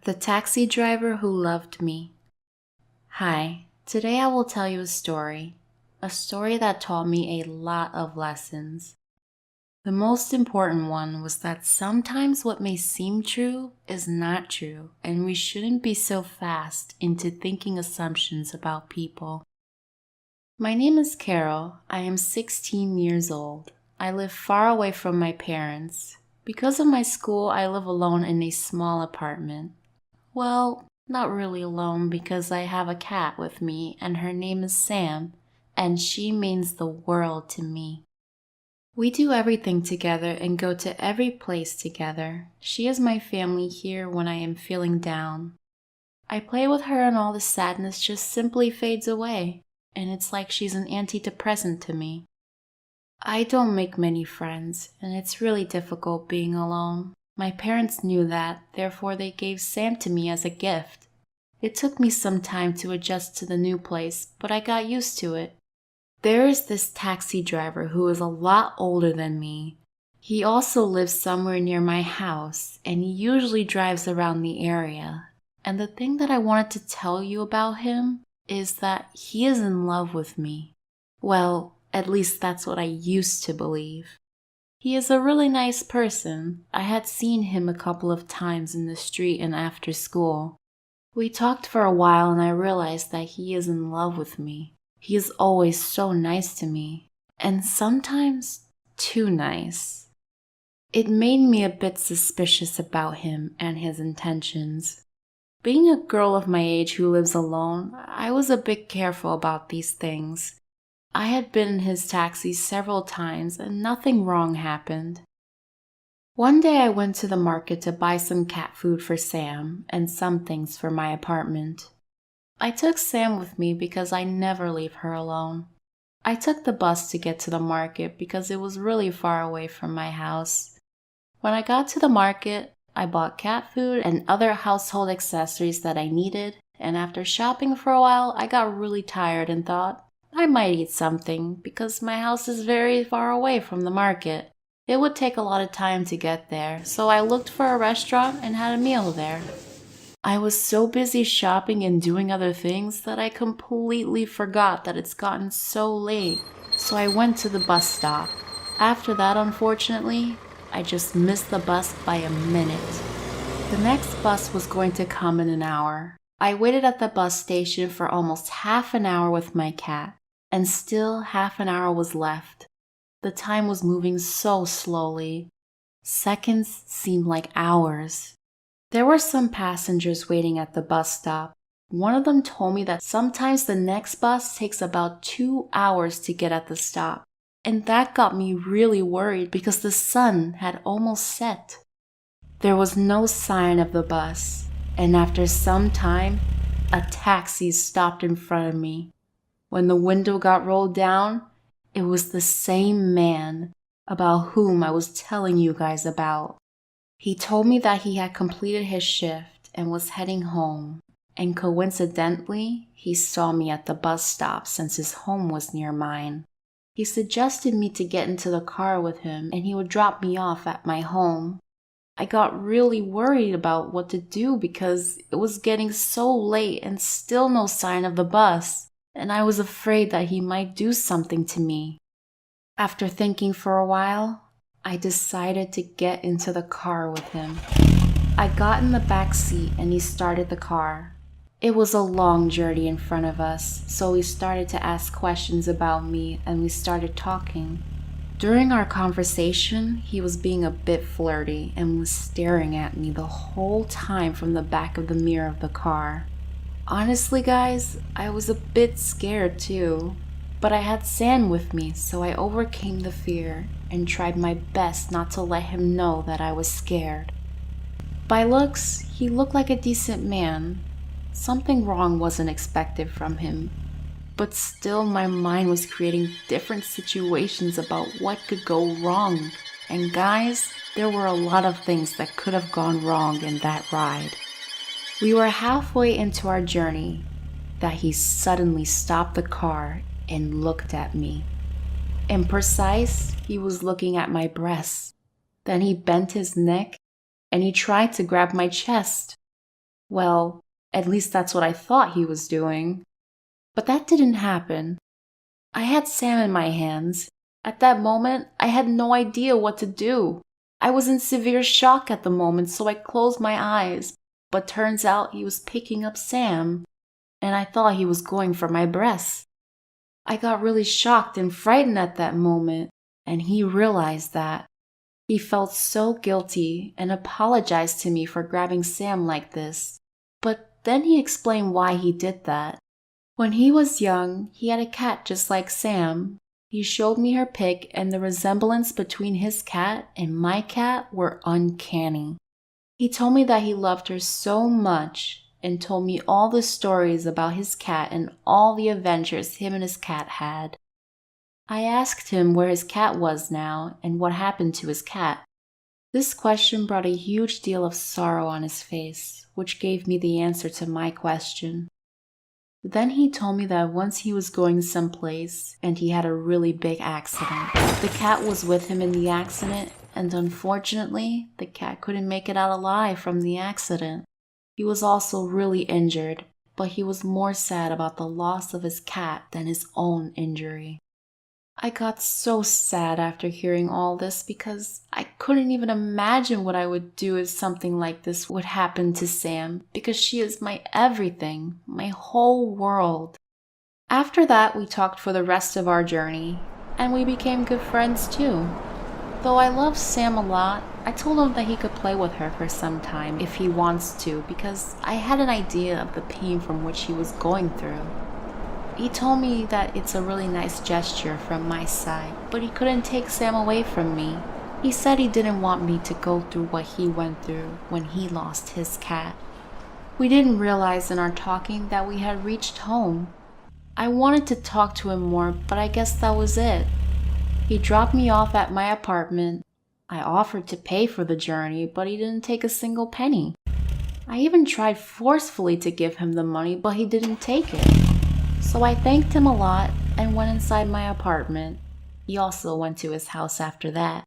The Taxi Driver Who Loved Me. Hi, today I will tell you a story that taught me a lot of lessons. The most important one was that sometimes what may seem true is not true, and we shouldn't be so fast into thinking assumptions about people. My name is Carol. I am 16 years old. I live far away from my parents. Because of my school, I live alone in a small apartment. Well, not really alone because I have a cat with me and her name is Sam, and she means the world to me. We do everything together and go to every place together. She is my family here when I am feeling down. I play with her and all the sadness just simply fades away, and it's like she's an antidepressant to me. I don't make many friends, and it's really difficult being alone. My parents knew that, therefore they gave Sam to me as a gift. It took me some time to adjust to the new place, but I got used to it. There is this taxi driver who is a lot older than me. He also lives somewhere near my house, and he usually drives around the area. And the thing that I wanted to tell you about him is that he is in love with me. Well, at least that's what I used to believe. He is a really nice person. I had seen him a couple of times in the street and after school. We talked for a while and I realized that he is in love with me. He is always so nice to me, and sometimes too nice. It made me a bit suspicious about him and his intentions. Being a girl of my age who lives alone, I was a bit careful about these things. I had been in his taxi several times and nothing wrong happened. One day I went to the market to buy some cat food for Sam and some things for my apartment. I took Sam with me because I never leave her alone. I took the bus to get to the market because it was really far away from my house. When I got to the market, I bought cat food and other household accessories that I needed, and after shopping for a while, I got really tired and thought, I might eat something because my house is very far away from the market. It would take a lot of time to get there, so I looked for a restaurant and had a meal there. I was so busy shopping and doing other things that I completely forgot that it's gotten so late, so I went to the bus stop. After that, unfortunately, I just missed the bus by a minute. The next bus was going to come in an hour. I waited at the bus station for almost half an hour with my cat, and still half an hour was left. The time was moving so slowly. Seconds seemed like hours. There were some passengers waiting at the bus stop. One of them told me that sometimes the next bus takes about 2 hours to get at the stop. And that got me really worried because the sun had almost set. There was no sign of the bus, and after some time, a taxi stopped in front of me. When the window got rolled down, it was the same man about whom I was telling you guys about. He told me that he had completed his shift and was heading home, and coincidentally, he saw me at the bus stop since his home was near mine. He suggested me to get into the car with him and he would drop me off at my home. I got really worried about what to do because it was getting so late and still no sign of the bus, and I was afraid that he might do something to me. After thinking for a while, I decided to get into the car with him. I got in the back seat and he started the car. It was a long journey in front of us, so we started to ask questions about me and we started talking. During our conversation, he was being a bit flirty and was staring at me the whole time from the back of the mirror of the car. Honestly, guys, I was a bit scared too, but I had Sam with me, so I overcame the fear and tried my best not to let him know that I was scared. By looks, he looked like a decent man. Something wrong wasn't expected from him, but still my mind was creating different situations about what could go wrong. And guys, there were a lot of things that could have gone wrong in that ride. We were halfway into our journey that he suddenly stopped the car and looked at me. Imprecise, he was looking at my breasts. Then he bent his neck and he tried to grab my chest. Well, at least that's what I thought he was doing. But that didn't happen. I had Sam in my hands. At that moment, I had no idea what to do. I was in severe shock at the moment, so I closed my eyes. But turns out he was picking up Sam, and I thought he was going for my breast. I got really shocked and frightened at that moment, and he realized that. He felt so guilty and apologized to me for grabbing Sam like this. But then he explained why he did that. When he was young, he had a cat just like Sam. He showed me her pic, and the resemblance between his cat and my cat were uncanny. He told me that he loved her so much and told me all the stories about his cat and all the adventures him and his cat had. I asked him where his cat was now and what happened to his cat. This question brought a huge deal of sorrow on his face, which gave me the answer to my question. Then he told me that once he was going someplace and he had a really big accident. The cat was with him in the accident, and unfortunately, the cat couldn't make it out alive from the accident. He was also really injured, but he was more sad about the loss of his cat than his own injury. I got so sad after hearing all this because I couldn't even imagine what I would do if something like this would happen to Sam, because she is my everything, my whole world. After that, we talked for the rest of our journey, and we became good friends too. Though I love Sam a lot, I told him that he could play with her for some time if he wants to, because I had an idea of the pain from which he was going through. He told me that it's a really nice gesture from my side, but he couldn't take Sam away from me. He said he didn't want me to go through what he went through when he lost his cat. We didn't realize in our talking that we had reached home. I wanted to talk to him more, but I guess that was it. He dropped me off at my apartment. I offered to pay for the journey, but he didn't take a single penny. I even tried forcefully to give him the money, but he didn't take it. So I thanked him a lot and went inside my apartment. He also went to his house after that.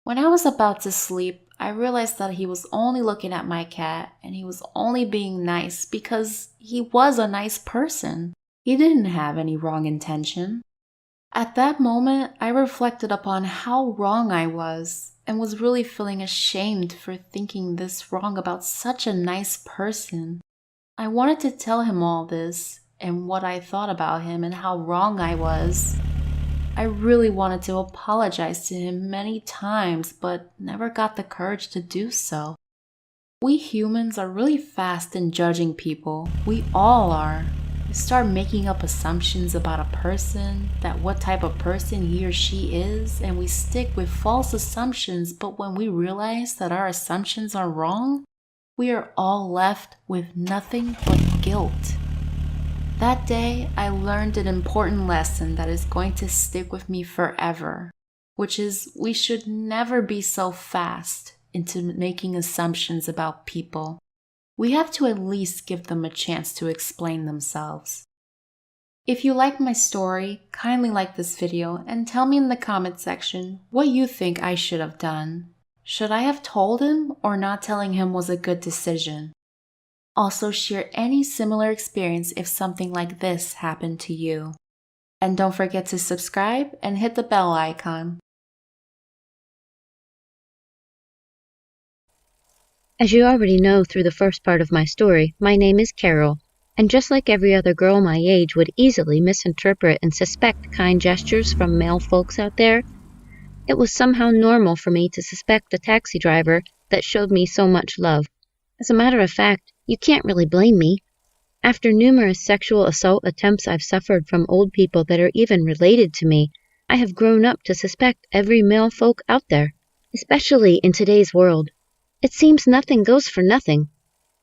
When I was about to sleep, I realized that he was only looking at my cat and he was only being nice because he was a nice person. He didn't have any wrong intention. At that moment, I reflected upon how wrong I was and was really feeling ashamed for thinking this wrong about such a nice person. I wanted to tell him all this and what I thought about him and how wrong I was. I really wanted to apologize to him many times, but never got the courage to do so. We humans are really fast in judging people. We all are. We start making up assumptions about a person, that what type of person he or she is, and we stick with false assumptions, but when we realize that our assumptions are wrong, we are all left with nothing but guilt. That day, I learned an important lesson that is going to stick with me forever, which is we should never be so fast into making assumptions about people. We have to at least give them a chance to explain themselves. If you like my story, kindly like this video and tell me in the comment section what you think I should have done. Should I have told him, or not telling him was a good decision? Also, share any similar experience if something like this happened to you. And don't forget to subscribe and hit the bell icon. As you already know through the first part of my story, my name is Carol, and just like every other girl my age would easily misinterpret and suspect kind gestures from male folks out there, it was somehow normal for me to suspect a taxi driver that showed me so much love. As a matter of fact, you can't really blame me. After numerous sexual assault attempts I've suffered from old people that are even related to me, I have grown up to suspect every male folk out there, especially in today's world. It seems nothing goes for nothing.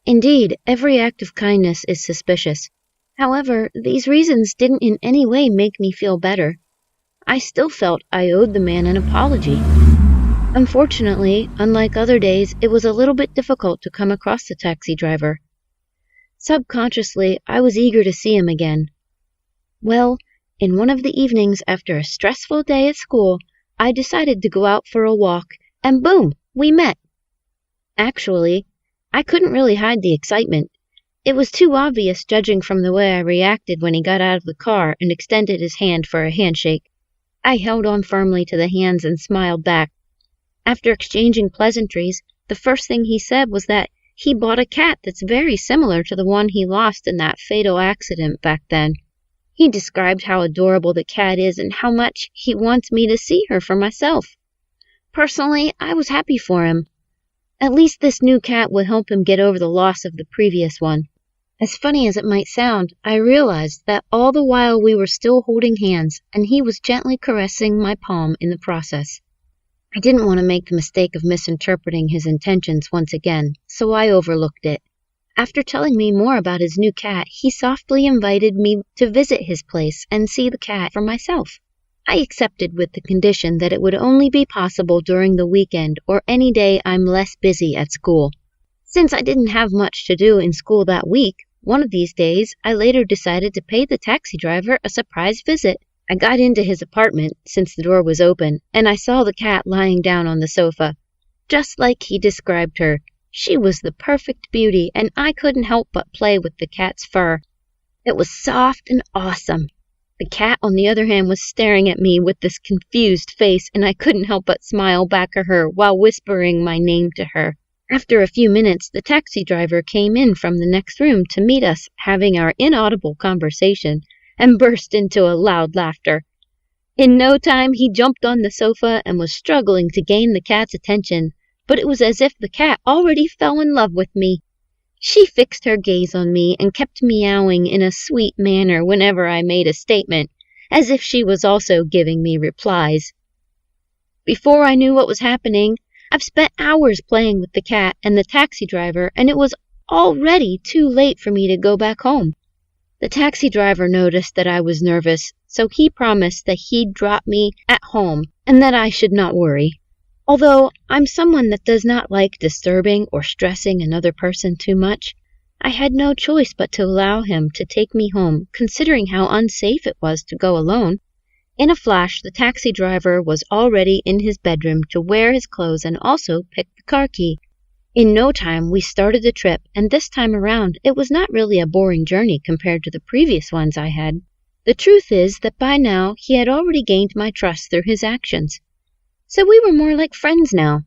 Indeed, every act of kindness is suspicious. However, these reasons didn't in any way make me feel better. I still felt I owed the man an apology. Unfortunately, unlike other days, it was a little bit difficult to come across the taxi driver. Subconsciously, I was eager to see him again. Well, in one of the evenings after a stressful day at school, I decided to go out for a walk, and boom, we met. Actually, I couldn't really hide the excitement. It was too obvious judging from the way I reacted when he got out of the car and extended his hand for a handshake. I held on firmly to the hands and smiled back. After exchanging pleasantries, the first thing he said was that he bought a cat that's very similar to the one he lost in that fatal accident back then. He described how adorable the cat is and how much he wants me to see her for myself. Personally, I was happy for him. At least this new cat would help him get over the loss of the previous one. As funny as it might sound, I realized that all the while we were still holding hands, and he was gently caressing my palm in the process. I didn't want to make the mistake of misinterpreting his intentions once again, so I overlooked it. After telling me more about his new cat, he softly invited me to visit his place and see the cat for myself. I accepted with the condition that it would only be possible during the weekend or any day I'm less busy at school. Since I didn't have much to do in school that week, one of these days I later decided to pay the taxi driver a surprise visit. I got into his apartment, since the door was open, and I saw the cat lying down on the sofa. Just like he described her, she was the perfect beauty, and I couldn't help but play with the cat's fur. It was soft and awesome. The cat, on the other hand, was staring at me with this confused face, and I couldn't help but smile back at her while whispering my name to her. After a few minutes, the taxi driver came in from the next room to meet us having our inaudible conversation, and burst into a loud laughter. In no time, he jumped on the sofa and was struggling to gain the cat's attention, but it was as if the cat already fell in love with me. She fixed her gaze on me and kept meowing in a sweet manner whenever I made a statement, as if she was also giving me replies. Before I knew what was happening, I've spent hours playing with the cat and the taxi driver, and it was already too late for me to go back home. The taxi driver noticed that I was nervous, so he promised that he'd drop me at home and that I should not worry. Although I'm someone that does not like disturbing or stressing another person too much, I had no choice but to allow him to take me home, considering how unsafe it was to go alone. In a flash, the taxi driver was already in his bedroom to wear his clothes and also pick the car key. In no time, we started the trip, and this time around, it was not really a boring journey compared to the previous ones I had. The truth is that by now, he had already gained my trust through his actions. So we were more like friends now.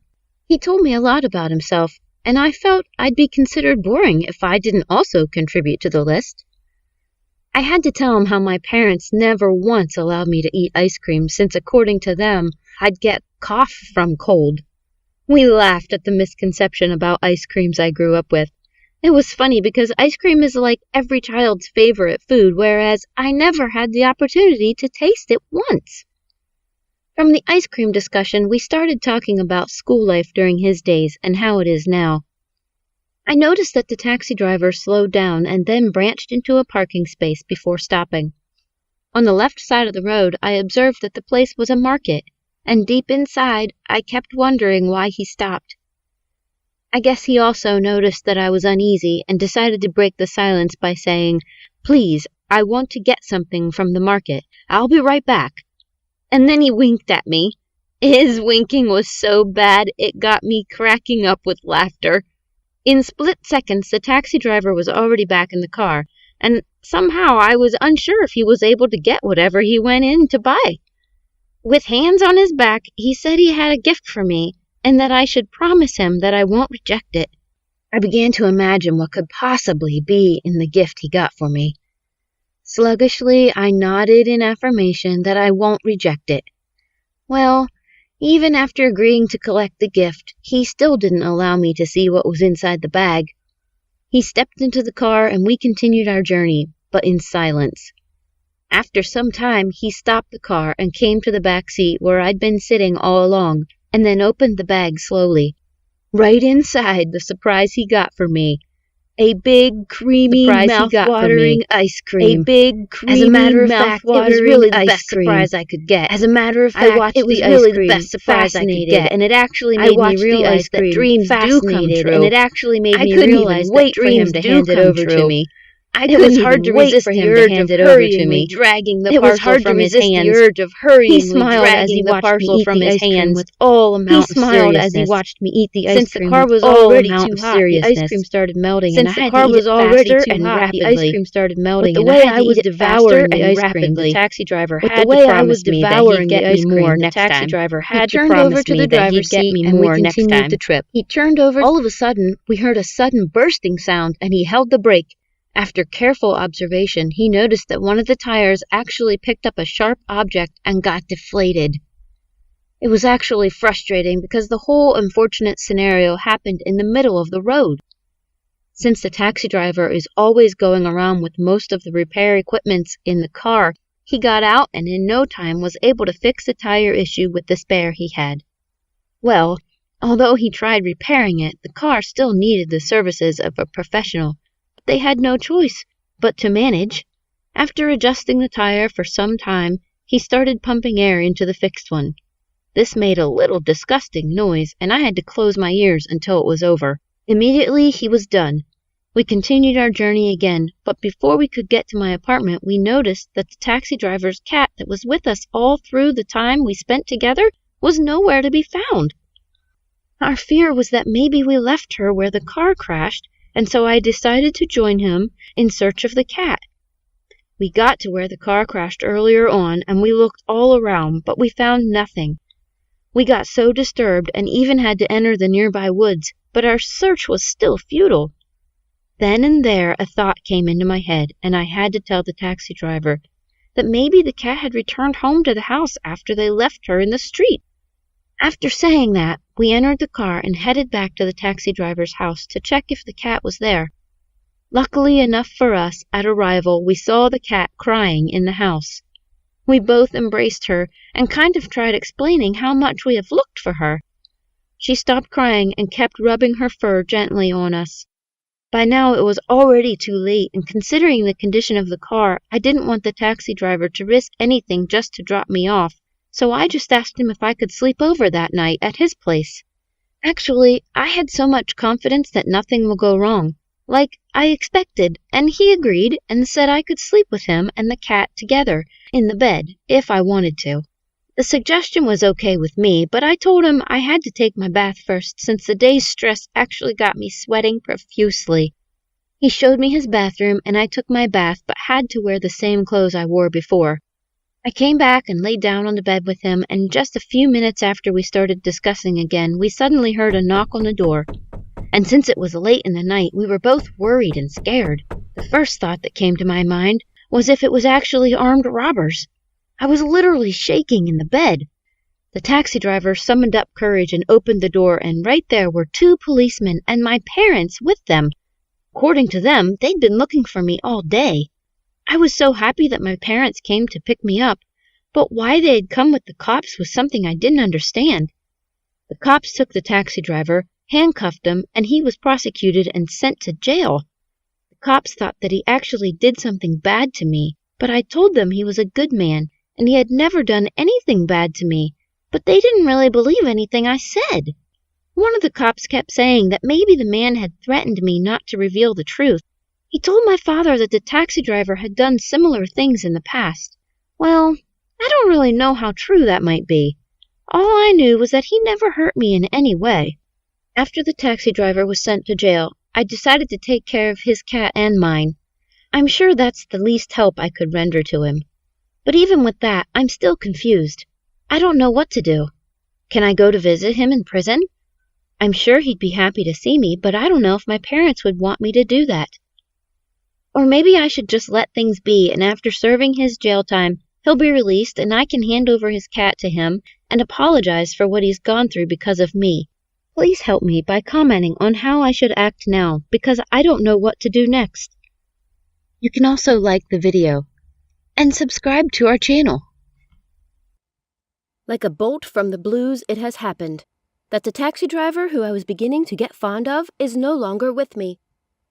He told me a lot about himself, and I felt I'd be considered boring if I didn't also contribute to the list. I had to tell him how my parents never once allowed me to eat ice cream since, according to them, I'd get cough from cold. We laughed at the misconception about ice creams I grew up with. It was funny because ice cream is like every child's favorite food, whereas I never had the opportunity to taste it once. From the ice cream discussion, we started talking about school life during his days and how it is now. I noticed that the taxi driver slowed down and then branched into a parking space before stopping. On the left side of the road, I observed that the place was a market, and deep inside, I kept wondering why he stopped. I guess he also noticed that I was uneasy and decided to break the silence by saying, "Please, I want to get something from the market. I'll be right back." And then he winked at me. His winking was so bad it got me cracking up with laughter. In split seconds, the taxi driver was already back in the car, and somehow I was unsure if he was able to get whatever he went in to buy. With hands on his back, he said he had a gift for me, and that I should promise him that I won't reject it. I began to imagine what could possibly be in the gift he got for me. Sluggishly, I nodded in affirmation that I won't reject it. Well, even after agreeing to collect the gift, he still didn't allow me to see what was inside the bag. He stepped into the car and we continued our journey, but in silence. After some time, he stopped the car and came to the back seat where I'd been sitting all along, and then opened the bag slowly. Right inside, the surprise he got for me. A big, creamy, mouth-watering ice cream. A big, creamy, As a matter of fact, it was really the best surprise I could get. As a matter of fact, it was really the best surprise I could get, and it actually made me realize that dreams do come true. And it actually made me realize that dreams do come true. I couldn't hard to resist the urge of hurriedly dragging the parcel from his hands. He smiled as he watched me eat the ice cream with all amount of seriousness. Since the car was already too hot, the ice cream started melting, and I had to eat it faster and rapidly. The ice cream started melting, and I had to eat it faster and rapidly. The taxi driver had to promise me that he'd get me more next time. He turned over to the driver's seat, and we continued the trip. He turned over. All of a sudden, we heard a sudden bursting sound, and he held the brake. After careful observation, he noticed that one of the tires actually picked up a sharp object and got deflated. It was actually frustrating because the whole unfortunate scenario happened in the middle of the road. Since the taxi driver is always going around with most of the repair equipment in the car, he got out and in no time was able to fix the tire issue with the spare he had. Well, although he tried repairing it, the car still needed the services of a professional. They had no choice but to manage. After adjusting the tire for some time, he started pumping air into the fixed one. This made a little disgusting noise, and I had to close my ears until it was over. Immediately, he was done. We continued our journey again, but before we could get to my apartment, we noticed that the taxi driver's cat that was with us all through the time we spent together was nowhere to be found. Our fear was that maybe we left her where the car crashed, and so I decided to join him in search of the cat. We got to where the car crashed earlier on, and we looked all around, but we found nothing. We got so disturbed and even had to enter the nearby woods, but our search was still futile. Then and there a thought came into my head, and I had to tell the taxi driver that maybe the cat had returned home to the house after they left her in the street. After saying that, we entered the car and headed back to the taxi driver's house to check if the cat was there. Luckily enough for us, at arrival, we saw the cat crying in the house. We both embraced her and kind of tried explaining how much we have looked for her. She stopped crying and kept rubbing her fur gently on us. By now it was already too late, and considering the condition of the car, I didn't want the taxi driver to risk anything just to drop me off. So I just asked him if I could sleep over that night at his place. Actually, I had so much confidence that nothing will go wrong, like I expected, and he agreed and said I could sleep with him and the cat together in the bed if I wanted to. The suggestion was okay with me, but I told him I had to take my bath first since the day's stress actually got me sweating profusely. He showed me his bathroom and I took my bath but had to wear the same clothes I wore before. I came back and laid down on the bed with him, and just a few minutes after we started discussing again, we suddenly heard a knock on the door. And since it was late in the night, we were both worried and scared. The first thought that came to my mind was if it was actually armed robbers. I was literally shaking in the bed. The taxi driver summoned up courage and opened the door, and right there were 2 policemen and my parents with them. According to them, they'd been looking for me all day. I was so happy that my parents came to pick me up, but why they had come with the cops was something I didn't understand. The cops took the taxi driver, handcuffed him, and he was prosecuted and sent to jail. The cops thought that he actually did something bad to me, but I told them he was a good man, and he had never done anything bad to me, but they didn't really believe anything I said. One of the cops kept saying that maybe the man had threatened me not to reveal the truth. He told my father that the taxi driver had done similar things in the past. Well, I don't really know how true that might be. All I knew was that he never hurt me in any way. After the taxi driver was sent to jail, I decided to take care of his cat and mine. I'm sure that's the least help I could render to him. But even with that, I'm still confused. I don't know what to do. Can I go to visit him in prison? I'm sure he'd be happy to see me, but I don't know if my parents would want me to do that. Or maybe I should just let things be, and after serving his jail time, he'll be released and I can hand over his cat to him and apologize for what he's gone through because of me. Please help me by commenting on how I should act now, because I don't know what to do next. You can also like the video and subscribe to our channel. Like a bolt from the blues, it has happened that the taxi driver who I was beginning to get fond of is no longer with me.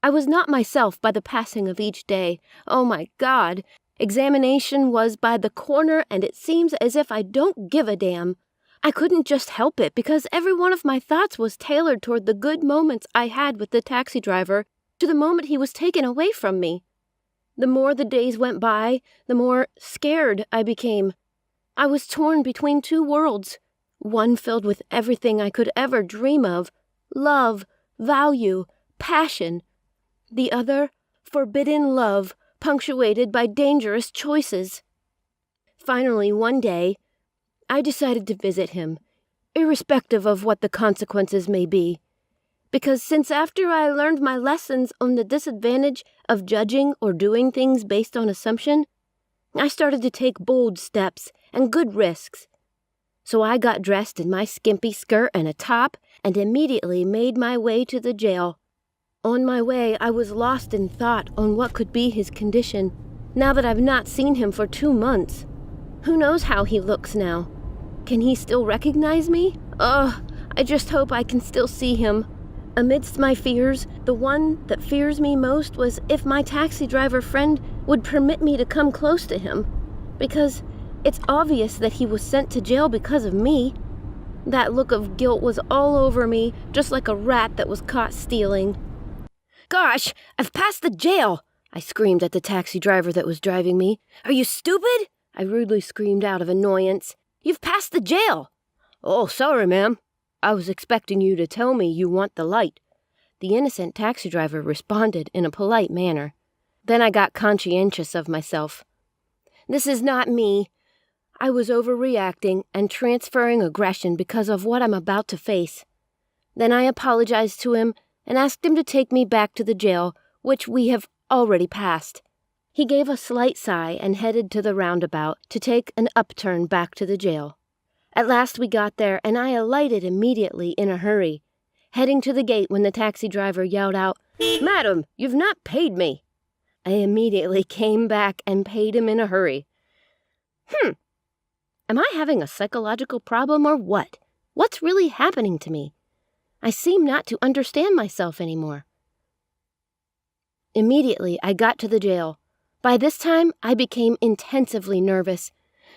I was not myself by the passing of each day. Oh my God! Examination was by the corner, and it seems as if I don't give a damn. I couldn't just help it because every one of my thoughts was tailored toward the good moments I had with the taxi driver to the moment he was taken away from me. The more the days went by, the more scared I became. I was torn between two worlds, one filled with everything I could ever dream of: love, value, passion. The other, forbidden love, punctuated by dangerous choices. Finally, one day, I decided to visit him, irrespective of what the consequences may be. Because since after I learned my lessons on the disadvantage of judging or doing things based on assumption, I started to take bold steps and good risks. So I got dressed in my skimpy skirt and a top and immediately made my way to the jail. On my way, I was lost in thought on what could be his condition, now that I've not seen him for 2 months. Who knows how he looks now? Can he still recognize me? Ugh, I just hope I can still see him. Amidst my fears, the one that fears me most was if my taxi driver friend would permit me to come close to him, because it's obvious that he was sent to jail because of me. That look of guilt was all over me, just like a rat that was caught stealing. "Gosh, I've passed the jail!" I screamed at the taxi driver that was driving me. "Are you stupid?" I rudely screamed out of annoyance. "You've passed the jail!" "Oh, sorry, ma'am. I was expecting you to tell me you want the light," the innocent taxi driver responded in a polite manner. Then I got conscientious of myself. This is not me. I was overreacting and transferring aggression because of what I'm about to face. Then I apologized to him and asked him to take me back to the jail, which we have already passed. He gave a slight sigh and headed to the roundabout to take an upturn back to the jail. At last we got there, and I alighted immediately in a hurry, heading to the gate when the taxi driver yelled out, "Madam, you've not paid me." I immediately came back and paid him in a hurry. Am I having a psychological problem or what? What's really happening to me? I seem not to understand myself anymore. Immediately, I got to the jail. By this time, I became intensively nervous.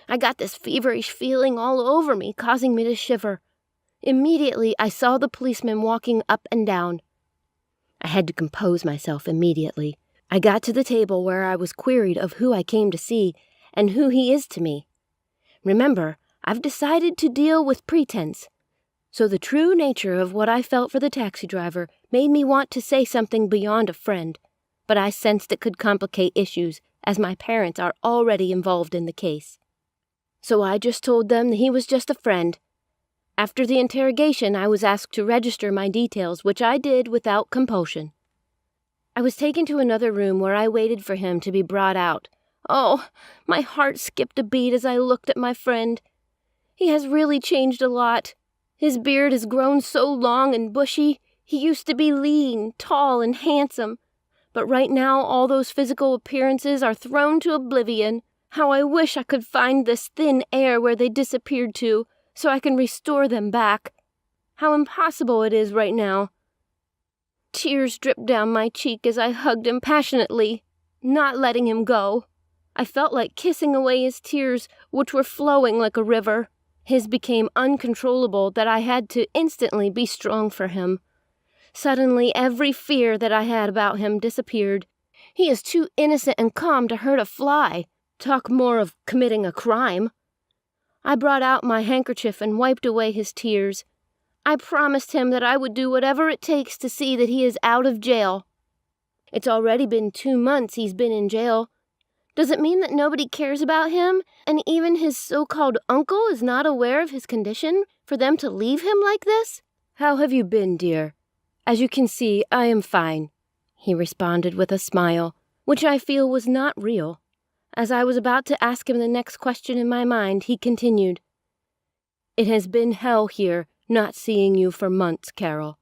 I got this feverish feeling all over me, causing me to shiver. Immediately, I saw the policeman walking up and down. I had to compose myself immediately. I got to the table where I was queried of who I came to see and who he is to me. Remember, I've decided to deal with pretense. So the true nature of what I felt for the taxi driver made me want to say something beyond a friend, but I sensed it could complicate issues, as my parents are already involved in the case. So I just told them that he was just a friend. After the interrogation, I was asked to register my details, which I did without compulsion. I was taken to another room where I waited for him to be brought out. Oh, my heart skipped a beat as I looked at my friend. He has really changed a lot. His beard has grown so long and bushy. He used to be lean, tall, and handsome. But right now, all those physical appearances are thrown to oblivion. How I wish I could find this thin air where they disappeared to, so I can restore them back. How impossible it is right now. Tears dripped down my cheek as I hugged him passionately, not letting him go. I felt like kissing away his tears, which were flowing like a river. His became uncontrollable that I had to instantly be strong for him. Suddenly, every fear that I had about him disappeared. He is too innocent and calm to hurt a fly. Talk more of committing a crime. I brought out my handkerchief and wiped away his tears. I promised him that I would do whatever it takes to see that he is out of jail. It's already been 2 months he's been in jail. Does it mean that nobody cares about him, and even his so-called uncle is not aware of his condition, for them to leave him like this? "How have you been, dear?" "As you can see, I am fine," he responded with a smile, which I feel was not real. As I was about to ask him the next question in my mind, he continued, "It has been hell here, not seeing you for months, Carol.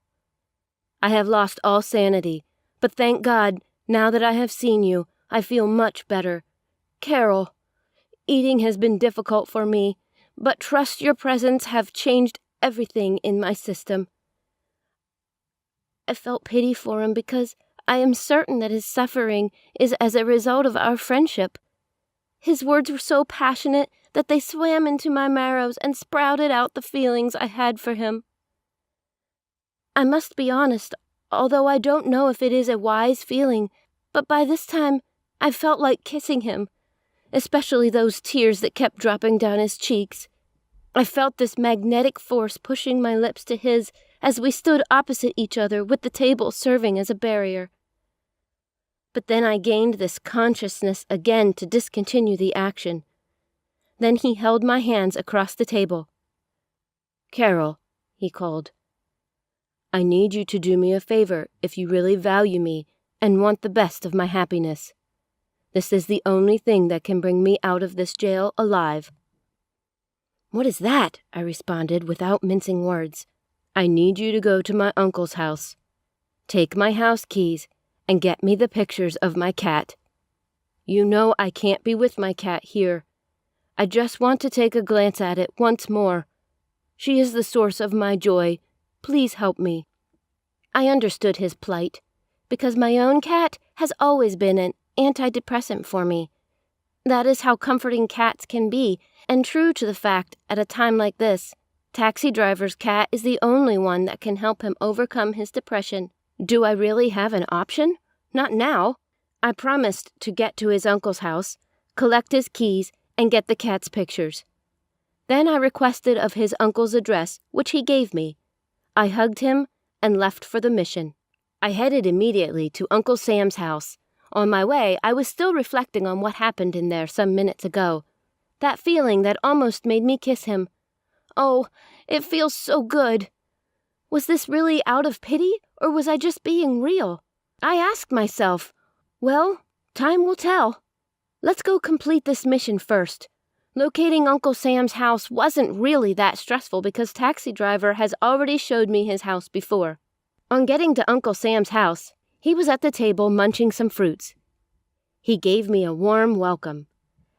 I have lost all sanity, but thank God, now that I have seen you, I feel much better. Carol, eating has been difficult for me, but trust your presence have changed everything in my system." I felt pity for him because I am certain that his suffering is as a result of our friendship. His words were so passionate that they swam into my marrows and sprouted out the feelings I had for him. I must be honest, although I don't know if it is a wise feeling, but by this time I felt like kissing him, especially those tears that kept dropping down his cheeks. I felt this magnetic force pushing my lips to his as we stood opposite each other with the table serving as a barrier. But then I gained this consciousness again to discontinue the action. Then he held my hands across the table. "Carol," he called, "I need you to do me a favor if you really value me and want the best of my happiness. This is the only thing that can bring me out of this jail alive." "What is that?" I responded without mincing words. "I need you to go to my uncle's house. Take my house keys and get me the pictures of my cat. You know I can't be with my cat here. I just want to take a glance at it once more. She is the source of my joy. Please help me." I understood his plight, because my own cat has always been an antidepressant for me. That is how comforting cats can be, and true to the fact, at a time like this, Taxi Driver's cat is the only one that can help him overcome his depression. Do I really have an option? Not now. I promised to get to his uncle's house, collect his keys, and get the cat's pictures. Then I requested of his uncle's address, which he gave me. I hugged him and left for the mission. I headed immediately to Uncle Sam's house. On my way, I was still reflecting on what happened in there some minutes ago. That feeling that almost made me kiss him. Oh, it feels so good. Was this really out of pity, or was I just being real? I asked myself, well, time will tell. Let's go complete this mission first. Locating Uncle Sam's house wasn't really that stressful because Taxi Driver has already showed me his house before. On getting to Uncle Sam's house, he was at the table munching some fruits. He gave me a warm welcome.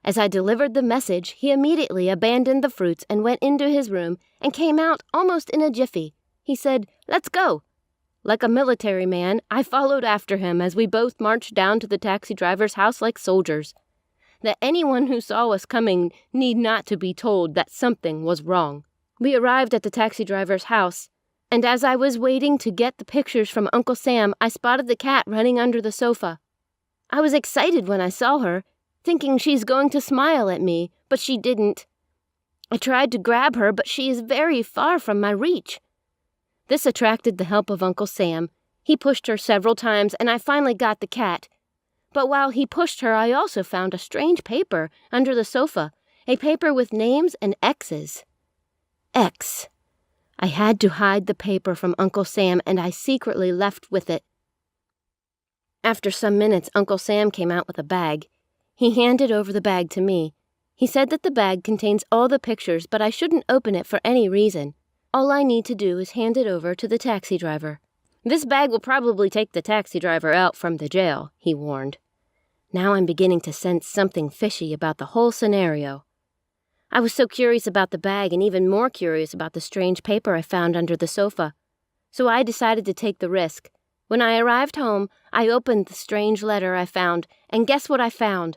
As I delivered the message, he immediately abandoned the fruits and went into his room and came out almost in a jiffy. He said, "Let's go." Like a military man, I followed after him as we both marched down to the Taxi Driver's house like soldiers. That anyone who saw us coming need not to be told that something was wrong. We arrived at the Taxi Driver's house, and as I was waiting to get the pictures from Uncle Sam, I spotted the cat running under the sofa. I was excited when I saw her, thinking she's going to smile at me, but she didn't. I tried to grab her, but she is very far from my reach. This attracted the help of Uncle Sam. He pushed her several times, and I finally got the cat. But while he pushed her, I also found a strange paper under the sofa, a paper with names and X's. X. I had to hide the paper from Uncle Sam, and I secretly left with it. After some minutes, Uncle Sam came out with a bag. He handed over the bag to me. He said that the bag contains all the pictures, but I shouldn't open it for any reason. All I need to do is hand it over to the taxi driver. "This bag will probably take the taxi driver out from the jail," he warned. Now I'm beginning to sense something fishy about the whole scenario. I was so curious about the bag and even more curious about the strange paper I found under the sofa. So I decided to take the risk. When I arrived home, I opened the strange letter I found, and guess what I found?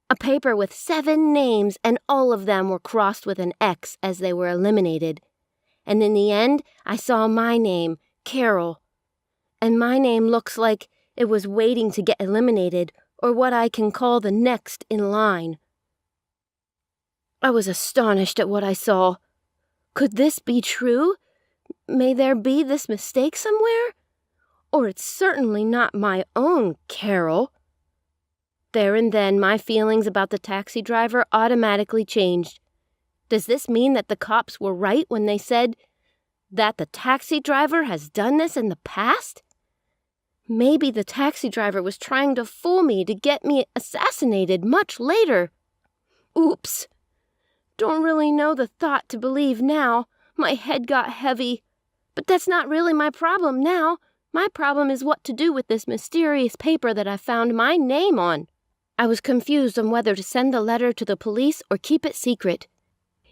A paper with 7 names, and all of them were crossed with an X as they were eliminated. And in the end, I saw my name, Carol. And my name looks like it was waiting to get eliminated, or what I can call the next in line. I was astonished at what I saw. Could this be true? May there be this mistake somewhere? Or it's certainly not my own Carol. There and then, my feelings about the taxi driver automatically changed. Does this mean that the cops were right when they said that the taxi driver has done this in the past? Maybe the taxi driver was trying to fool me to get me assassinated much later. Oops. Don't really know the thought to believe now. My head got heavy. But that's not really my problem now. My problem is what to do with this mysterious paper that I found my name on. I was confused on whether to send the letter to the police or keep it secret.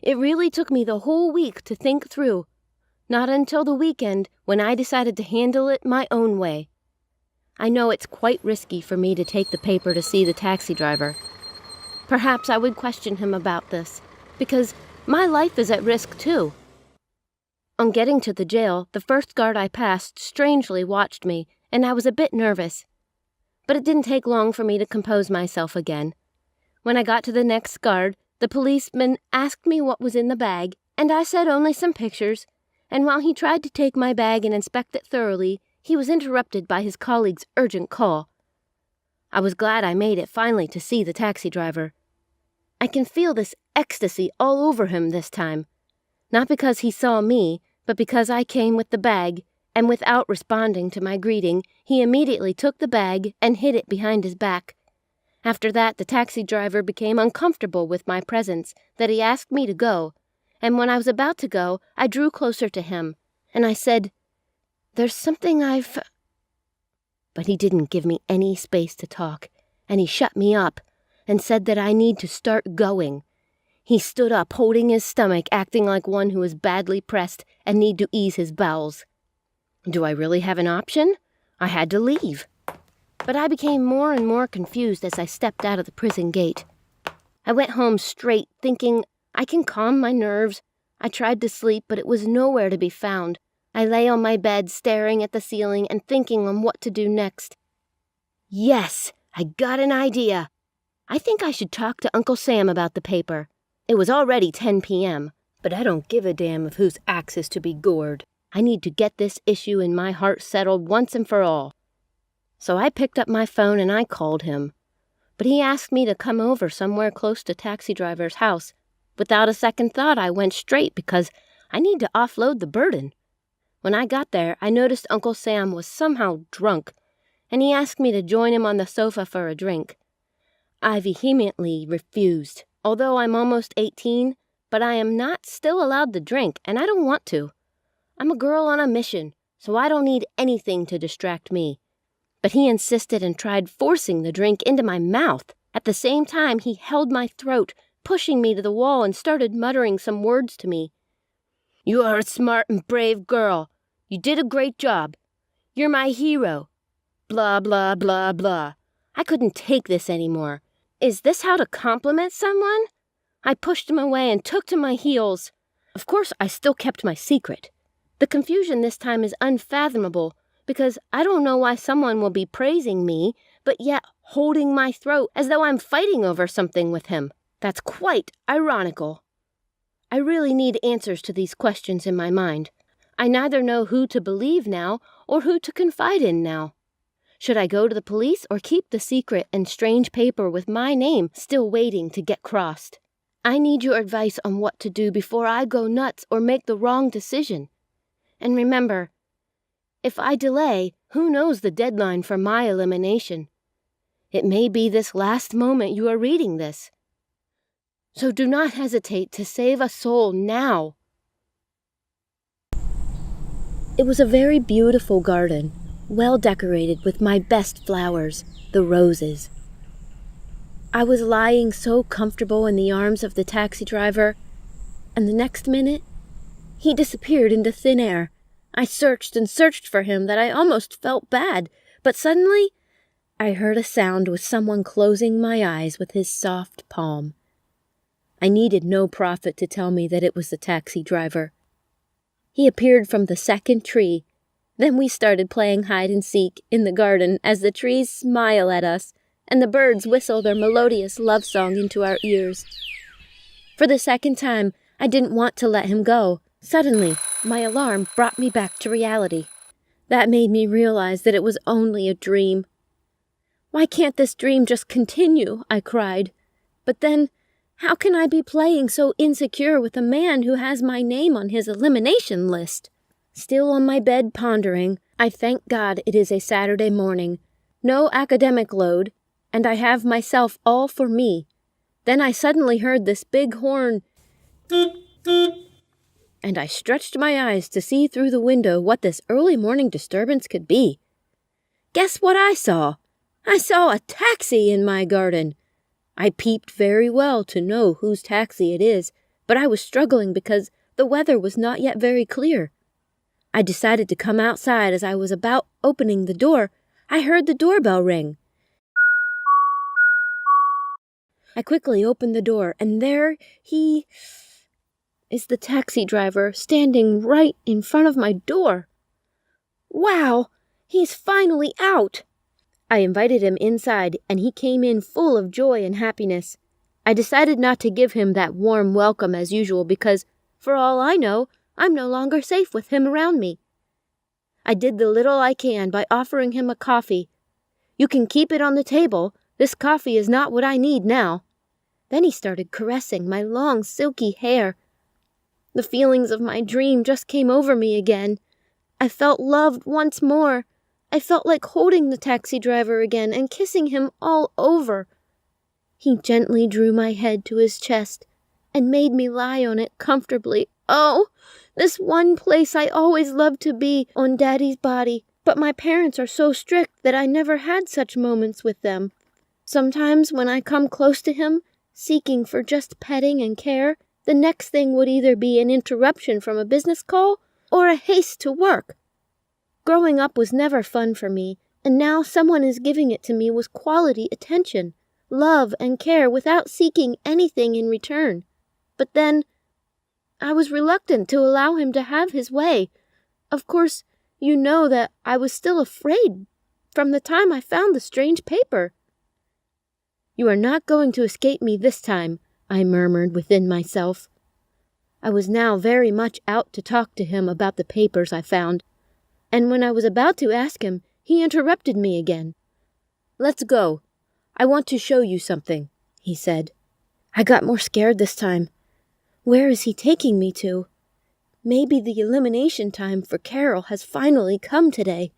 It really took me the whole week to think through. Not until the weekend when I decided to handle it my own way. I know it's quite risky for me to take the paper to see the taxi driver. Perhaps I would question him about this, because my life is at risk too. On getting to the jail, the first guard I passed strangely watched me, and I was a bit nervous. but it didn't take long for me to compose myself again. When I got to the next guard, the policeman asked me what was in the bag, and I said only some pictures, and while he tried to take my bag and inspect it thoroughly, he was interrupted by his colleague's urgent call. I was glad I made it finally to see the taxi driver. I can feel this ecstasy all over him this time, not because he saw me, but because I came with the bag, and without responding to my greeting, he immediately took the bag and hid it behind his back. After that, the taxi driver became uncomfortable with my presence, that he asked me to go, and when I was about to go, I drew closer to him, and I said, "There's something But he didn't give me any space to talk, and he shut me up, and said that I need to start going. He stood up, holding his stomach, acting like one who is badly pressed and need to ease his bowels. Do I really have an option? I had to leave. But I became more and more confused as I stepped out of the prison gate. I went home straight, thinking, I can calm my nerves. I tried to sleep, but it was nowhere to be found. I lay on my bed, staring at the ceiling and thinking on what to do next. Yes, I got an idea. I think I should talk to Uncle Sam about the paper. It was already 10 p.m., but I don't give a damn of whose axe is to be gored. I need to get this issue in my heart settled once and for all. So I picked up my phone and I called him. But he asked me to come over somewhere close to taxi driver's house. Without a second thought, I went straight because I need to offload the burden. When I got there, I noticed Uncle Sam was somehow drunk, and he asked me to join him on the sofa for a drink. I vehemently refused, although I'm almost 18, but I am not still allowed to drink, and I don't want to. I'm a girl on a mission, so I don't need anything to distract me. But he insisted and tried forcing the drink into my mouth. At the same time, he held my throat, pushing me to the wall and started muttering some words to me. You are a smart and brave girl. You did a great job. You're my hero. Blah, blah, blah, blah. I couldn't take this anymore. Is this how to compliment someone? I pushed him away and took to my heels. Of course, I still kept my secret. The confusion this time is unfathomable, because I don't know why someone will be praising me, but yet holding my throat as though I'm fighting over something with him. That's quite ironical. I really need answers to these questions in my mind. I neither know who to believe now or who to confide in now. Should I go to the police or keep the secret and strange paper with my name still waiting to get crossed? I need your advice on what to do before I go nuts or make the wrong decision. And remember, if I delay, who knows the deadline for my elimination? It may be this last moment you are reading this. So do not hesitate to save a soul now. It was a very beautiful garden, well decorated with my best flowers, the roses. I was lying so comfortable in the arms of the taxi driver, and the next minute, he disappeared into thin air. I searched and searched for him that I almost felt bad, but suddenly I heard a sound with someone closing my eyes with his soft palm. I needed no prophet to tell me that it was the taxi driver. He appeared from the second tree. Then we started playing hide and seek in the garden as the trees smile at us and the birds whistle their melodious love song into our ears. For the second time, I didn't want to let him go. Suddenly, my alarm brought me back to reality. That made me realize that it was only a dream. Why can't this dream just continue? I cried. But then, how can I be playing so insecure with a man who has my name on his elimination list? Still on my bed pondering, I thank God it is a Saturday morning, no academic load, and I have myself all for me. Then I suddenly heard this big horn, and I stretched my eyes to see through the window what this early morning disturbance could be. Guess what I saw? I saw a taxi in my garden. I peeped very well to know whose taxi it is, but I was struggling because the weather was not yet very clear. I decided to come outside. As I was about opening the door, I heard the doorbell ring. I quickly opened the door, and there he is, the taxi driver, standing right in front of my door. Wow, he's finally out! I invited him inside, and he came in full of joy and happiness. I decided not to give him that warm welcome as usual because, for all I know, I'm no longer safe with him around me. I did the little I can by offering him a coffee. "You can keep it on the table. This coffee is not what I need now." Then he started caressing my long, silky hair. The feelings of my dream just came over me again. I felt loved once more. I felt like holding the taxi driver again and kissing him all over. He gently drew my head to his chest and made me lie on it comfortably. Oh, this one place I always loved to be, on Daddy's body, but my parents are so strict that I never had such moments with them. Sometimes when I come close to him, seeking for just petting and care, the next thing would either be an interruption from a business call or a haste to work. Growing up was never fun for me, and now someone is giving it to me with quality attention, love, and care without seeking anything in return. But then, I was reluctant to allow him to have his way. Of course, you know that I was still afraid from the time I found the strange paper. "You are not going to escape me this time," I murmured within myself. I was now very much out to talk to him about the papers I found, and when I was about to ask him, he interrupted me again. "Let's go. I want to show you something," he said. I got more scared this time. Where is he taking me to? Maybe the elimination time for Carol has finally come today.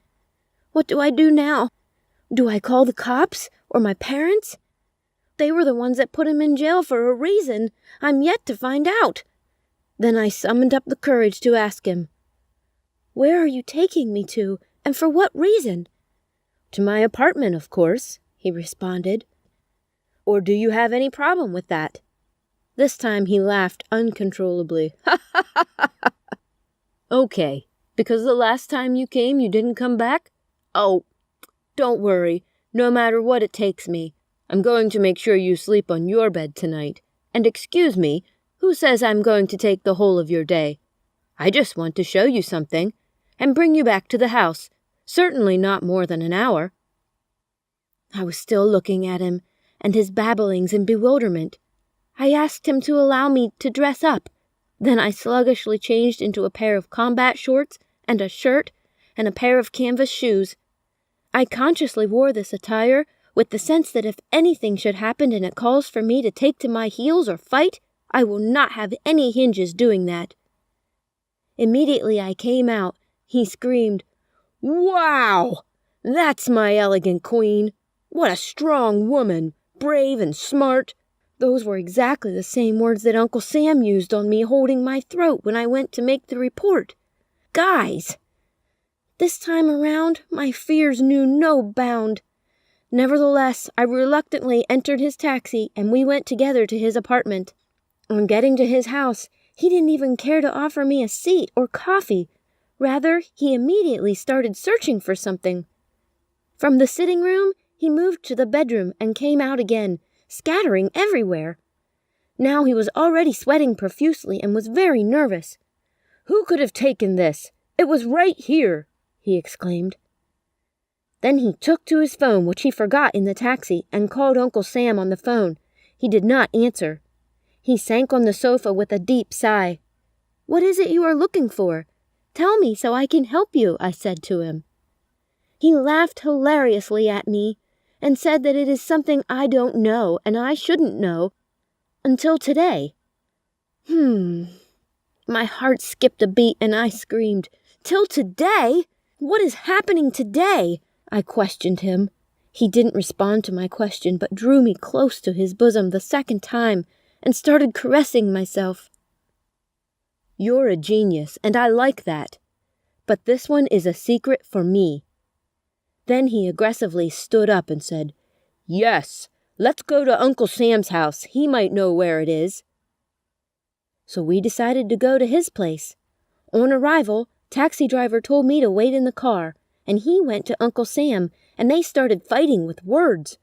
What do I do now? Do I call the cops or my parents? They were the ones that put him in jail for a reason. I'm yet to find out. Then I summoned up the courage to ask him, "Where are you taking me to, and for what reason?" "To my apartment, of course," he responded. "Or do you have any problem with that?" This time he laughed uncontrollably. "Okay, because the last time you came you didn't come back? Oh, don't worry, no matter what it takes me. I'm going to make sure you sleep on your bed tonight. And excuse me, who says I'm going to take the whole of your day? I just want to show you something, and bring you back to the house. Certainly not more than an hour." I was still looking at him, and his babblings in bewilderment. I asked him to allow me to dress up. Then I sluggishly changed into a pair of combat shorts and a shirt and a pair of canvas shoes. I consciously wore this attire with the sense that if anything should happen and it calls for me to take to my heels or fight, I will not have any hinges doing that. Immediately I came out, he screamed, "Wow! That's my elegant queen! What a strong woman, brave and smart!" Those were exactly the same words that Uncle Sam used on me holding my throat when I went to make the report. Guys! This time around, my fears knew no bound. Nevertheless, I reluctantly entered his taxi and we went together to his apartment. On getting to his house, he didn't even care to offer me a seat or coffee. Rather, he immediately started searching for something. From the sitting room, he moved to the bedroom and came out again, scattering everywhere. Now he was already sweating profusely and was very nervous. "Who could have taken this? It was right here," he exclaimed. Then he took to his phone, which he forgot in the taxi, and called Uncle Sam on the phone. He did not answer. He sank on the sofa with a deep sigh. "What is it you are looking for? Tell me so I can help you," I said to him. He laughed hilariously at me and said that it is something I don't know and I shouldn't know until today. My heart skipped a beat and I screamed, "Till today? What is happening today?" I questioned him. He didn't respond to my question but drew me close to his bosom the second time and started caressing myself. "You're a genius, and I like that. But this one is a secret for me." Then he aggressively stood up and said, "Yes, let's go to Uncle Sam's house. He might know where it is." So we decided to go to his place. On arrival, taxi driver told me to wait in the car, and he went to Uncle Sam, and they started fighting with words.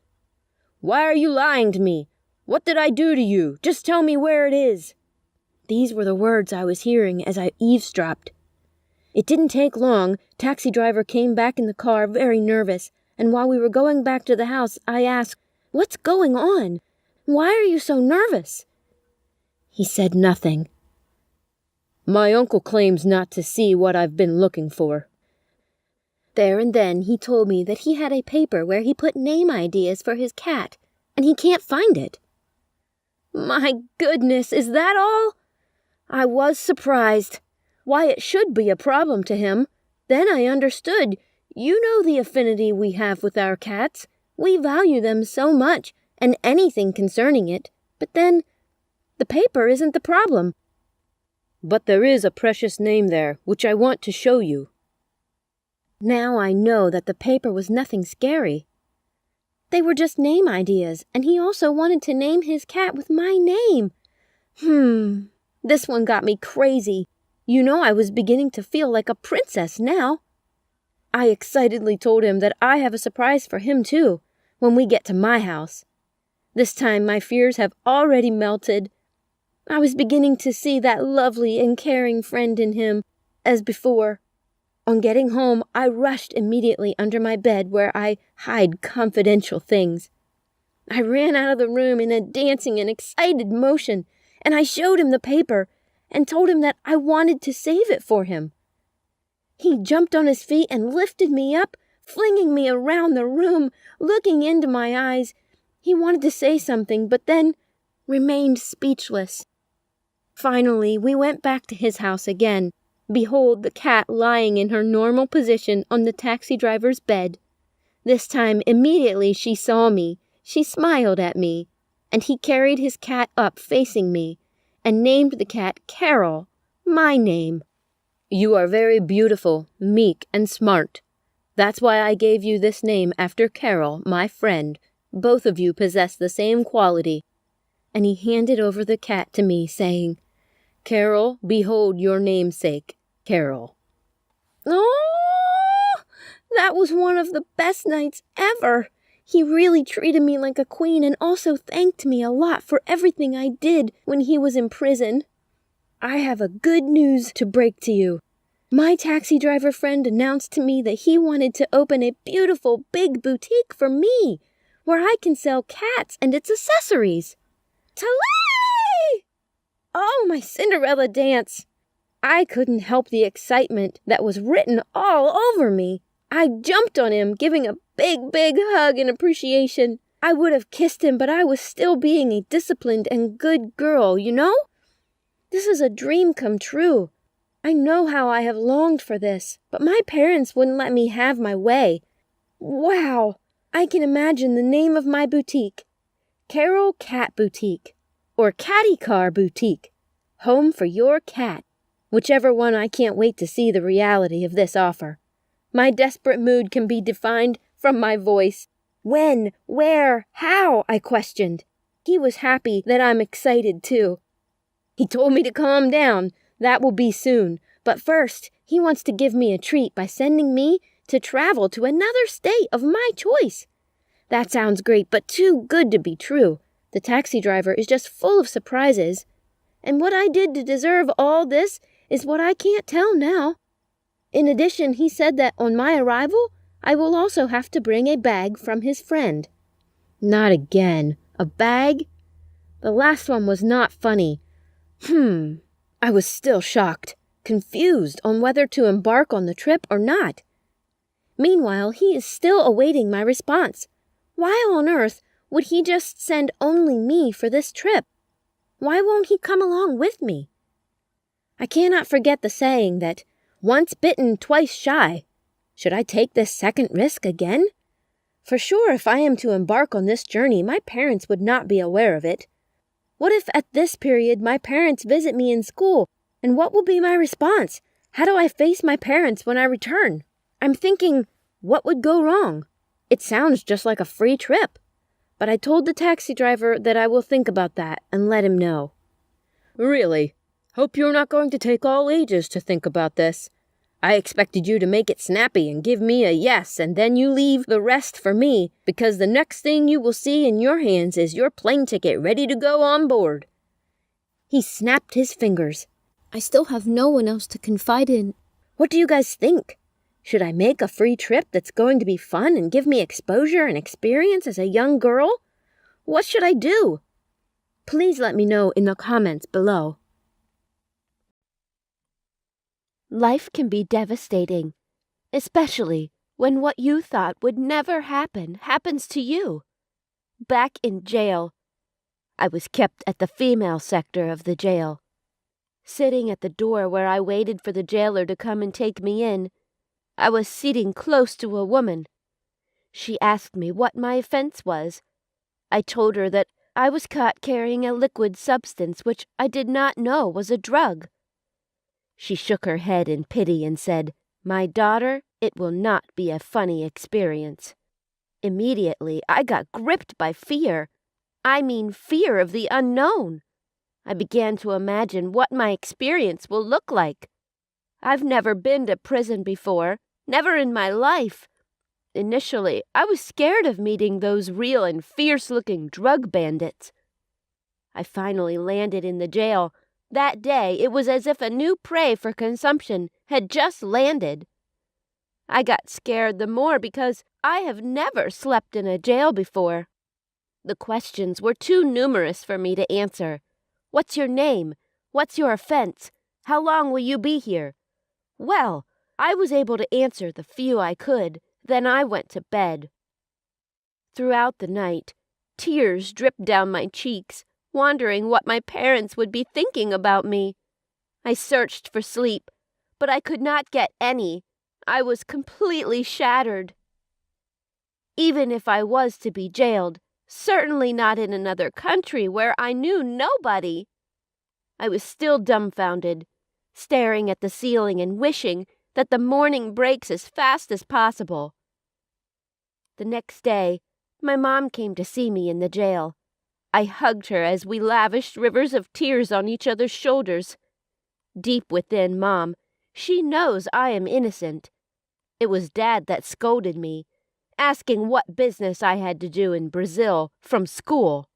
"Why are you lying to me? What did I do to you? Just tell me where it is." These were the words I was hearing as I eavesdropped. It didn't take long. Taxi driver came back in the car very nervous, and while we were going back to the house, I asked, "What's going on? Why are you so nervous?" He said nothing. "My uncle claims not to see what I've been looking for." There and then he told me that he had a paper where he put name ideas for his cat, and he can't find it. My goodness, is that all? I was surprised. Why, it should be a problem to him. Then I understood. You know the affinity we have with our cats. We value them so much, and anything concerning it. But then, the paper isn't the problem. But there is a precious name there, which I want to show you. Now I know that the paper was nothing scary. They were just name ideas, and he also wanted to name his cat with my name. This one got me crazy. You know, I was beginning to feel like a princess now. I excitedly told him that I have a surprise for him too, when we get to my house. This time my fears have already melted. I was beginning to see that lovely and caring friend in him, as before. On getting home, I rushed immediately under my bed where I hide confidential things. I ran out of the room in a dancing and excited motion, and I showed him the paper and told him that I wanted to save it for him. He jumped on his feet and lifted me up, flinging me around the room, looking into my eyes. He wanted to say something, but then remained speechless. Finally, we went back to his house again. Behold the cat lying in her normal position on the taxi driver's bed. This time, immediately she saw me. She smiled at me, and he carried his cat up facing me, and named the cat Carol, my name. You are very beautiful, meek, and smart. That's why I gave you this name after Carol, my friend. Both of you possess the same quality. And he handed over the cat to me, saying, Carol, behold your namesake, Carol. Oh, that was one of the best nights ever. He really treated me like a queen and also thanked me a lot for everything I did when he was in prison. I have a good news to break to you. My taxi driver friend announced to me that he wanted to open a beautiful big boutique for me, where I can sell cats and its accessories. Talay! Oh, my Cinderella dance! I couldn't help the excitement that was written all over me. I jumped on him, giving a big, big hug in appreciation. I would have kissed him, but I was still being a disciplined and good girl, you know? This is a dream come true. I know how I have longed for this, but my parents wouldn't let me have my way. Wow! I can imagine the name of my boutique. Carol Cat Boutique, or Catty Car Boutique. Home for your cat. Whichever one, I can't wait to see the reality of this offer. My desperate mood can be defined from my voice. When? Where? How? I questioned. He was happy that I'm excited too. He told me to calm down. That will be soon. But first, he wants to give me a treat by sending me to travel to another state of my choice. That sounds great, but too good to be true. The taxi driver is just full of surprises. And what I did to deserve all this is what I can't tell now. In addition, he said that on my arrival, I will also have to bring a bag from his friend. Not again. A bag? The last one was not funny. I was still shocked, confused on whether to embark on the trip or not. Meanwhile, he is still awaiting my response. Why on earth would he just send only me for this trip? Why won't he come along with me? I cannot forget the saying that once bitten, twice shy. Should I take this second risk again? For sure, if I am to embark on this journey, my parents would not be aware of it. What if at this period my parents visit me in school, and what will be my response? How do I face my parents when I return? I'm thinking, what would go wrong? It sounds just like a free trip. But I told the taxi driver that I will think about that and let him know. Really? Hope you're not going to take all ages to think about this. I expected you to make it snappy and give me a yes, and then you leave the rest for me, because the next thing you will see in your hands is your plane ticket ready to go on board. He snapped his fingers. I still have no one else to confide in. What do you guys think? Should I make a free trip that's going to be fun and give me exposure and experience as a young girl? What should I do? Please let me know in the comments below. Life can be devastating, especially when what you thought would never happen happens to you. Back in jail, I was kept at the female sector of the jail. Sitting at the door where I waited for the jailer to come and take me in, I was sitting close to a woman. She asked me what my offense was. I told her that I was caught carrying a liquid substance which I did not know was a drug. She shook her head in pity and said, "My daughter, it will not be a funny experience." Immediately, I got gripped by fear. I mean fear of the unknown. I began to imagine what my experience will look like. I've never been to prison before, never in my life. Initially, I was scared of meeting those real and fierce-looking drug bandits. I finally landed in the jail. That day, it was as if a new prey for consumption had just landed. I got scared the more because I have never slept in a jail before. The questions were too numerous for me to answer. What's your name? What's your offense? How long will you be here? Well, I was able to answer the few I could. Then I went to bed. Throughout the night, tears dripped down my cheeks, wondering what my parents would be thinking about me. I searched for sleep, but I could not get any. I was completely shattered. Even if I was to be jailed, certainly not in another country where I knew nobody. I was still dumbfounded, staring at the ceiling and wishing that the morning breaks as fast as possible. The next day, my mom came to see me in the jail. I hugged her as we lavished rivers of tears on each other's shoulders. Deep within Mom, she knows I am innocent. It was Dad that scolded me, asking what business I had to do in Brazil from school.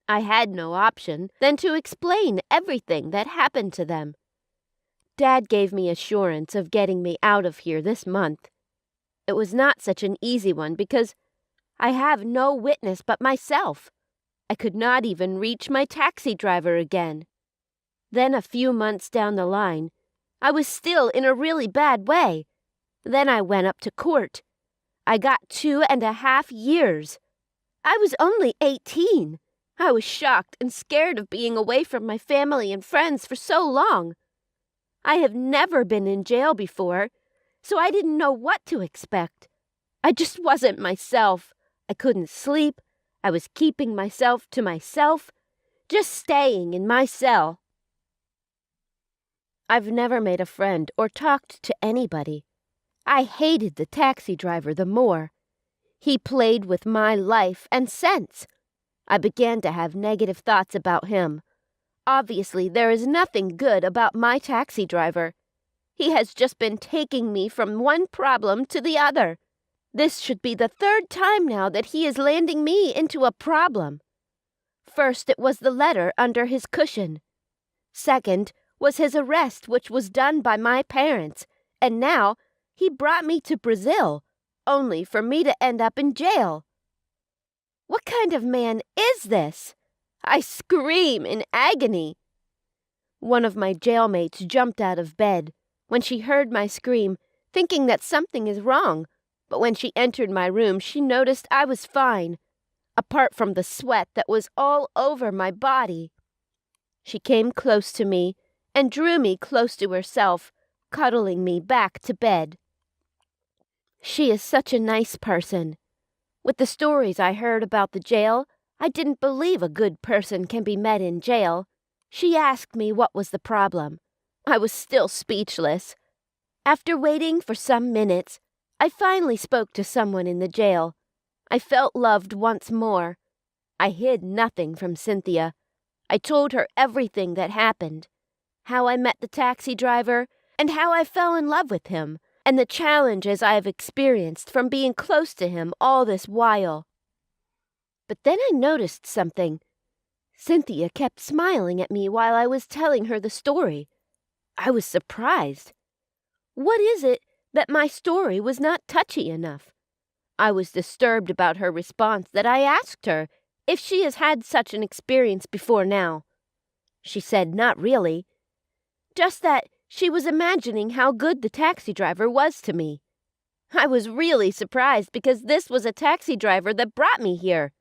I had no option than to explain everything that happened to them. Dad gave me assurance of getting me out of here this month. It was not such an easy one because I have no witness but myself. I could not even reach my taxi driver again. Then a few months down the line, I was still in a really bad way. Then I went up to court. I got 2.5 years. I was only 18. I was shocked and scared of being away from my family and friends for so long. I have never been in jail before, so I didn't know what to expect. I just wasn't myself. I couldn't sleep. I was keeping myself to myself, just staying in my cell. I've never made a friend or talked to anybody. I hated the taxi driver the more. He played with my life and sense. I began to have negative thoughts about him. Obviously, there is nothing good about my taxi driver. He has just been taking me from one problem to the other. This should be the 3rd time now that he is landing me into a problem. First, it was the letter under his cushion. Second, was his arrest, which was done by my parents. And now, he brought me to Brazil, only for me to end up in jail. What kind of man is this? I scream in agony. One of my jailmates jumped out of bed when she heard my scream, thinking that something is wrong. But when she entered my room, she noticed I was fine, apart from the sweat that was all over my body. She came close to me and drew me close to herself, cuddling me back to bed. She is such a nice person. With the stories I heard about the jail, I didn't believe a good person can be met in jail. She asked me what was the problem. I was still speechless. After waiting for some minutes, I finally spoke to someone in the jail. I felt loved once more. I hid nothing from Cynthia. I told her everything that happened. How I met the taxi driver, and how I fell in love with him, and the challenges I have experienced from being close to him all this while. But then I noticed something. Cynthia kept smiling at me while I was telling her the story. I was surprised. What is it that my story was not touchy enough. I was disturbed about her response that I asked her if she has had such an experience before now. She said not really, just that she was imagining how good the taxi driver was to me. I was really surprised because this was a taxi driver that brought me here.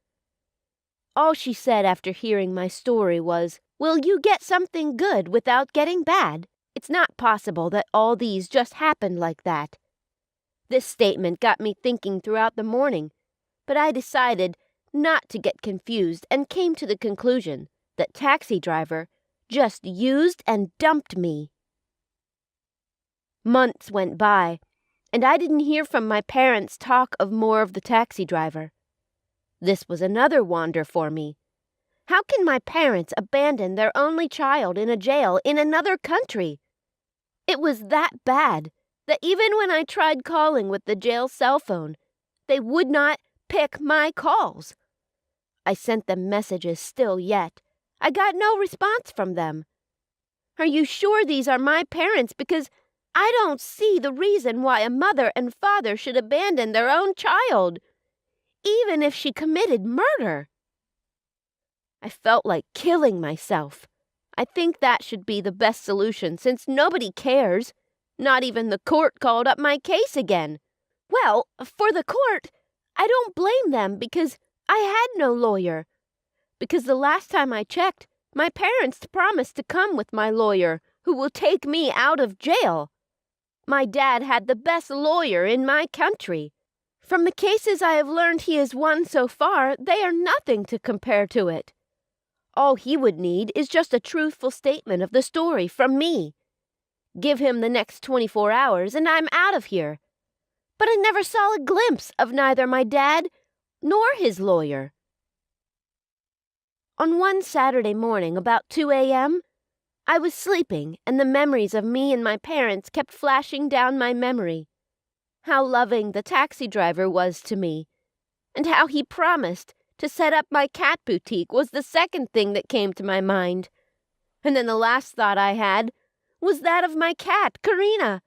All she said after hearing my story was, "Will you get something good without getting bad? It's not possible that all these just happened like that." This statement got me thinking throughout the morning, but I decided not to get confused and came to the conclusion that taxi driver just used and dumped me. Months went by, and I didn't hear from my parents talk of more of the taxi driver. This was another wonder for me. How can my parents abandon their only child in a jail in another country? It was that bad that even when I tried calling with the jail cell phone, they would not pick my calls. I sent them messages still yet. I got no response from them. Are you sure these are my parents? Because I don't see the reason why a mother and father should abandon their own child, even if she committed murder. I felt like killing myself. I think that should be the best solution since nobody cares. Not even the court called up my case again. Well, for the court, I don't blame them because I had no lawyer. Because the last time I checked, my parents promised to come with my lawyer, who will take me out of jail. My dad had the best lawyer in my country. From the cases I have learned he has won so far, they are nothing to compare to it. All he would need is just a truthful statement of the story from me. Give him the next 24 hours and I'm out of here. But I never saw a glimpse of neither my dad nor his lawyer. On one Saturday morning about 2 a.m., I was sleeping and the memories of me and my parents kept flashing down my memory. How loving the taxi driver was to me, and how he promised to set up my cat boutique was the second thing that came to my mind. And then the last thought I had was that of my cat, Karina.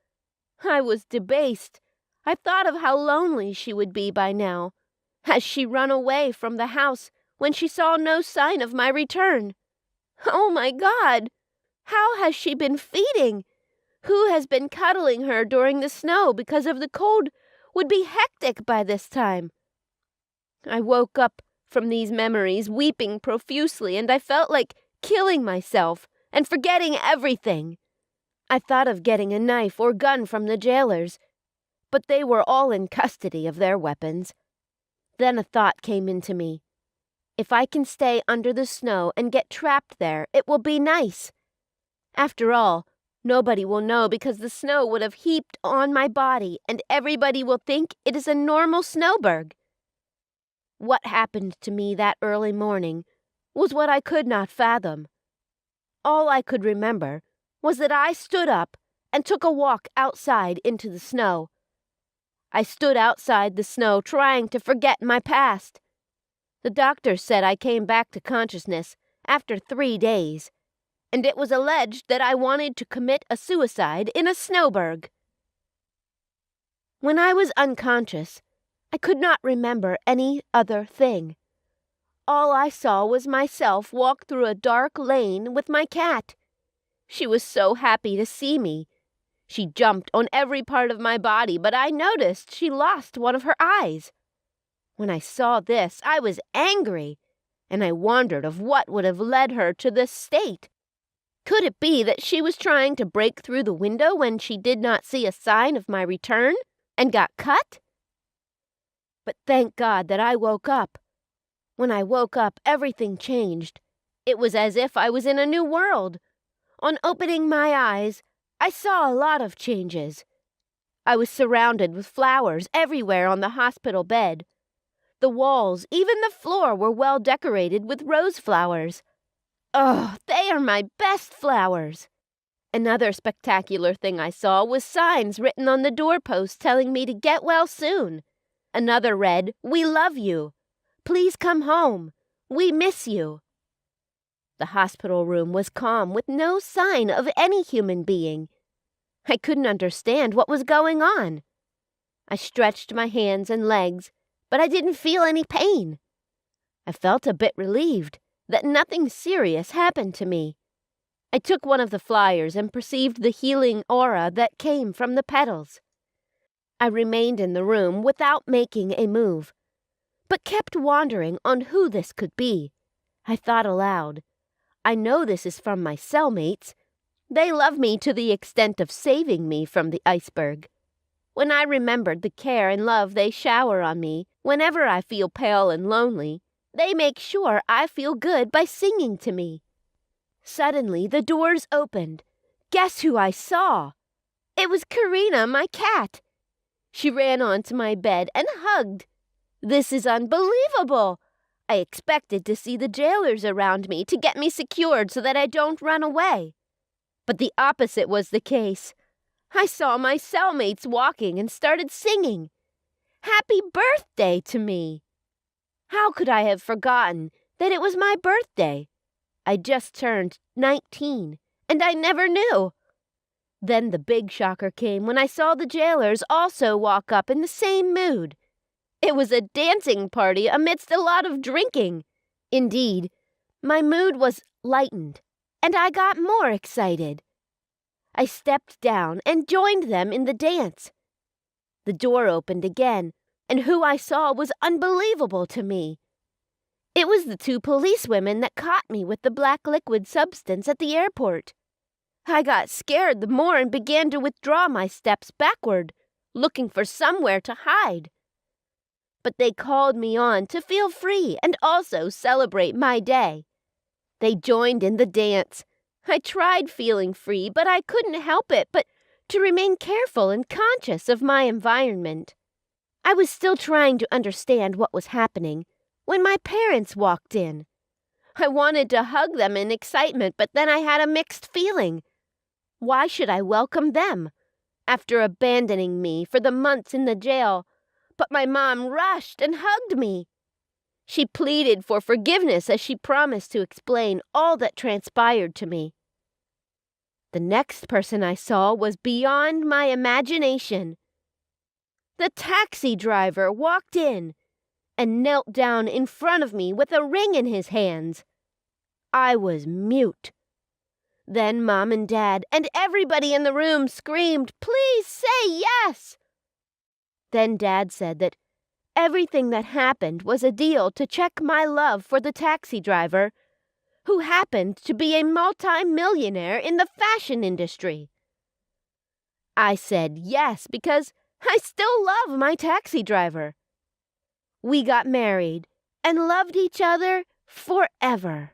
I was debased. I thought of how lonely she would be by now. Has she run away from the house when she saw no sign of my return? Oh my God! How has she been feeding? Who has been cuddling her during the snow because of the cold would be hectic by this time? I woke up from these memories weeping profusely, and I felt like killing myself and forgetting everything. I thought of getting a knife or gun from the jailers, but they were all in custody of their weapons. Then a thought came into me. If I can stay under the snow and get trapped there, it will be nice. After all, nobody will know because the snow would have heaped on my body and everybody will think it is a normal snowberg. What happened to me that early morning was what I could not fathom. All I could remember was that I stood up and took a walk outside into the snow. I stood outside the snow trying to forget my past. The doctor said I came back to consciousness after 3 days, and it was alleged that I wanted to commit a suicide in a snowberg. When I was unconscious, I could not remember any other thing. All I saw was myself walk through a dark lane with my cat. She was so happy to see me. She jumped on every part of my body, but I noticed she lost one of her eyes. When I saw this, I was angry, and I wondered of what would have led her to this state. Could it be that she was trying to break through the window when she did not see a sign of my return and got cut? But thank God that I woke up. When I woke up, everything changed. It was as if I was in a new world. On opening my eyes, I saw a lot of changes. I was surrounded with flowers everywhere on the hospital bed. The walls, even the floor, were well decorated with rose flowers. Oh, they are my best flowers. Another spectacular thing I saw was signs written on the doorpost telling me to get well soon. Another read, "We love you. Please come home. We miss you." The hospital room was calm with no sign of any human being. I couldn't understand what was going on. I stretched my hands and legs, but I didn't feel any pain. I felt a bit relieved that nothing serious happened to me. I took one of the flyers and perceived the healing aura that came from the petals. I remained in the room without making a move, but kept wondering on who this could be. I thought aloud, I know this is from my cellmates. They love me to the extent of saving me from the iceberg. When I remembered the care and love they shower on me whenever I feel pale and lonely, they make sure I feel good by singing to me. Suddenly, the doors opened. Guess who I saw? It was Karina, my cat. She ran onto my bed and hugged. This is unbelievable. I expected to see the jailers around me to get me secured so that I don't run away. But the opposite was the case. I saw my cellmates walking and started singing. Happy birthday to me. How could I have forgotten that it was my birthday? I just turned 19, and I never knew. Then the big shocker came when I saw the jailers also walk up in the same mood. It was a dancing party amidst a lot of drinking. Indeed, my mood was lightened, and I got more excited. I stepped down and joined them in the dance. The door opened again, and who I saw was unbelievable to me. It was the 2 policewomen that caught me with the black liquid substance at the airport. I got scared the more and began to withdraw my steps backward, looking for somewhere to hide. But they called me on to feel free and also celebrate my day. They joined in the dance. I tried feeling free, but I couldn't help it but to remain careful and conscious of my environment. I was still trying to understand what was happening when my parents walked in. I wanted to hug them in excitement, but then I had a mixed feeling. Why should I welcome them after abandoning me for the months in the jail? But my mom rushed and hugged me. She pleaded for forgiveness as she promised to explain all that transpired to me. The next person I saw was beyond my imagination. The taxi driver walked in and knelt down in front of me with a ring in his hands. I was mute. Then Mom and Dad and everybody in the room screamed, "Please say yes!" Then Dad said that everything that happened was a deal to check my love for the taxi driver, who happened to be a multi-millionaire in the fashion industry. I said yes because I still love my taxi driver. We got married and loved each other forever.